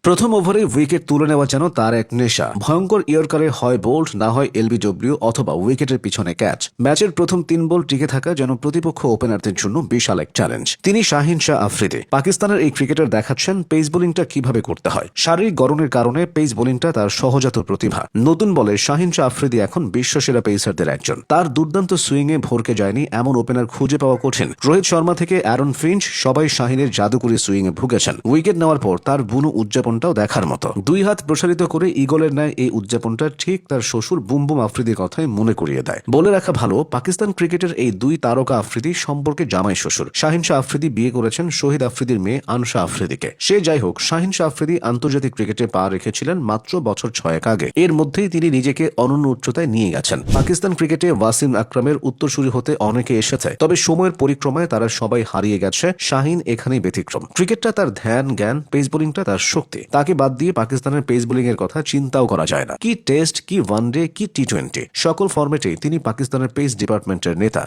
প্রথম ওভারে উইকেট তুলে নেওয়া যেন তার এক নেশা। ভয়ঙ্কর ইয়র্কারে হয় বোল্ড, না হয় এলবিডব্লিউ অথবা উইকেটের পিছনে ক্যাচ। ম্যাচের প্রথম 3 বল টিকে থাকা যেন প্রতিপক্ষ ওপেনারদের জন্য বিশাল এক চ্যালেঞ্জ। তিনি শাহিন শাহ আফ্রিদি। পাকিস্তানের এই ক্রিকেটার দেখাচ্ছেন পেস বোলিংটা কিভাবে করতে হয়। শারীরিক গড়নের কারণে পেস বোলিংটা তার সহজাত প্রতিভা। নতুন বলে শাহিন শাহ আফ্রিদি এখন বিশ্বসেরা পেসারদের একজন। তার দুর্দান্ত সুইংয়ে ভরকে যায়নি এমন ওপেনার খুঁজে পাওয়া কঠিন। রোহিত শর্মা থেকে অ্যারন ফিঞ্চ সবাই শাহিনের জাদুকরী সুইংয়ে ভুগেছেন। উইকেট নেওয়ার পর তার বুনো উদযাপনটাও দেখার মতো। 2 হাত প্রসারিত করে ইগলের ন্যায় এই উদযাপনটা ঠিক তার শ্বশুর বুম বুম আফ্রিদির কথাই মনে করিয়ে দেয়। বলে রাখা ভালো, পাকিস্তান ক্রিকেটের এই 2 তারকা আফ্রিদি সম্পর্কে জামাই শ্বশুর। শাহিন শাহ আফ্রিদি বিয়ে করেছেন শহীদ আফ্রিদির মেয়ে আনশা আফ্রিদিকে। সে যাই হোক, শাহিন শাহ আফ্রিদি আন্তর্জাতিক ক্রিকেটে পা রেখেছিলেন মাত্র বছর 6 আগে। এর মধ্যেই তিনি নিজেকে অনন্য উচ্চতায় নিয়ে গেছেন। পাকিস্তান ক্রিকেটে ওয়াসিম আকরামের উত্তরসূরি হতে অনেকে এসেছে, তবে সময়ের পরিক্রমায় তারা সবাই হারিয়ে গেছে। শাহিন এখানেই ব্যতিক্রম। ক্রিকেটটা তার ধ্যান জ্ঞান, পেস বোলিংটা তার শক্তি। তাকে বাদ দিয়ে পাকিস্তানের পেস বোলিং এর কথা চিন্তাও করা যায় না। কি টেস্ট, কি ওয়ানডে, কি টি-20, সকল ফরম্যাটে তিনি পাকিস্তানের পেস ডিপার্টমেন্টের নেতা।